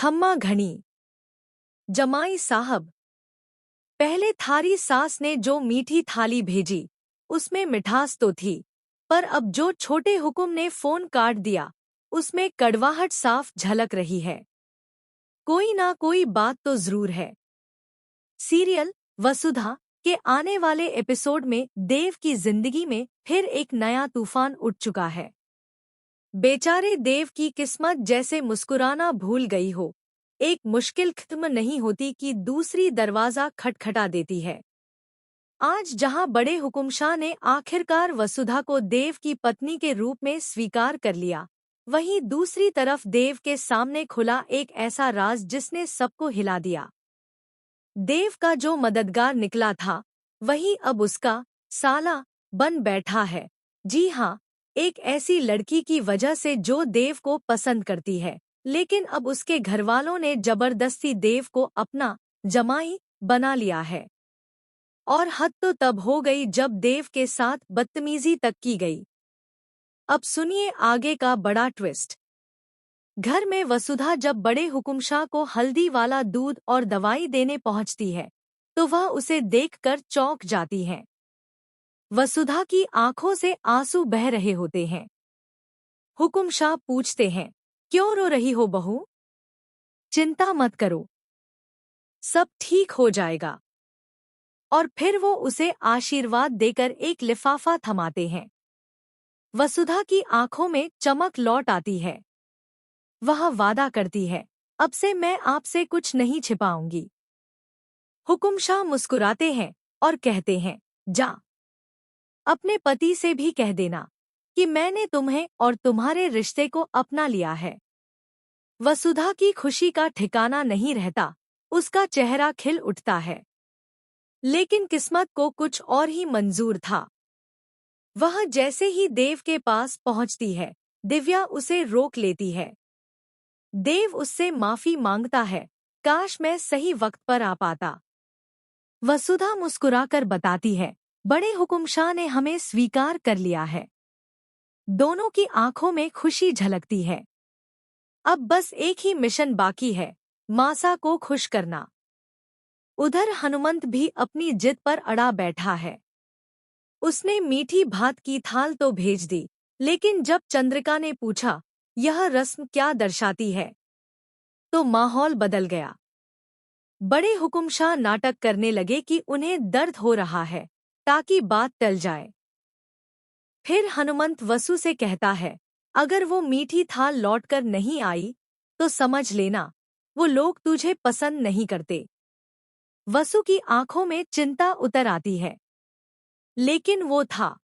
खम्मा घणी। जमाई साहब, पहले थारी सास ने जो मीठी थाली भेजी उसमें मिठास तो थी, पर अब जो छोटे हुकुम ने फोन काट दिया उसमें कड़वाहट साफ झलक रही है। कोई ना कोई बात तो जरूर है। सीरियल वसुधा के आने वाले एपिसोड में देव की जिंदगी में फिर एक नया तूफान उठ चुका है। बेचारे देव की किस्मत जैसे मुस्कुराना भूल गई हो। एक मुश्किल खत्म नहीं होती कि दूसरी दरवाजा खटखटा देती है। आज जहां बड़े हुकुमशाह ने आखिरकार वसुधा को देव की पत्नी के रूप में स्वीकार कर लिया, वहीं दूसरी तरफ देव के सामने खुला एक ऐसा राज जिसने सबको हिला दिया। देव का जो मददगार निकला था वही अब उसका साला बन बैठा है। जी हाँ, एक ऐसी लड़की की वजह से जो देव को पसंद करती है, लेकिन अब उसके घरवालों ने जबरदस्ती देव को अपना जमाई बना लिया है। और हद तो तब हो गई जब देव के साथ बदतमीजी तक की गई। अब सुनिए आगे का बड़ा ट्विस्ट। घर में वसुधा जब बड़े हुकुमशाह को हल्दी वाला दूध और दवाई देने पहुंचती है तो वह उसे देखकर चौंक जाती है। वसुधा की आंखों से आंसू बह रहे होते हैं। हुकुमशाह पूछते हैं, क्यों रो रही हो बहू? चिंता मत करो, सब ठीक हो जाएगा। और फिर वो उसे आशीर्वाद देकर एक लिफाफा थमाते हैं। वसुधा की आंखों में चमक लौट आती है। वह वादा करती है, अब से मैं आपसे कुछ नहीं छिपाऊंगी। हुकुमशाह मुस्कुराते हैं और कहते हैं, जा, अपने पति से भी कह देना कि मैंने तुम्हें और तुम्हारे रिश्ते को अपना लिया है। वसुधा की खुशी का ठिकाना नहीं रहता, उसका चेहरा खिल उठता है। लेकिन किस्मत को कुछ और ही मंजूर था। वह जैसे ही देव के पास पहुंचती है, दिव्या उसे रोक लेती है। देव उससे माफी मांगता है, काश मैं सही वक्त पर आ पाता। वसुधा मुस्कुराकर बताती है, बड़े हुकुमशाह ने हमें स्वीकार कर लिया है। दोनों की आंखों में खुशी झलकती है। अब बस एक ही मिशन बाकी है, मासा को खुश करना। उधर हनुमंत भी अपनी जिद पर अड़ा बैठा है। उसने मीठी भात की थाल तो भेज दी, लेकिन जब चंद्रिका ने पूछा यह रस्म क्या दर्शाती है, तो माहौल बदल गया। बड़े हुकुमशाह नाटक करने लगे कि उन्हें दर्द हो रहा है ताकि बात टल जाए। फिर हनुमंत वसु से कहता है, अगर वो मीठी थाल लौटकर नहीं आई तो समझ लेना वो लोग तुझे पसंद नहीं करते। वसु की आंखों में चिंता उतर आती है, लेकिन वो था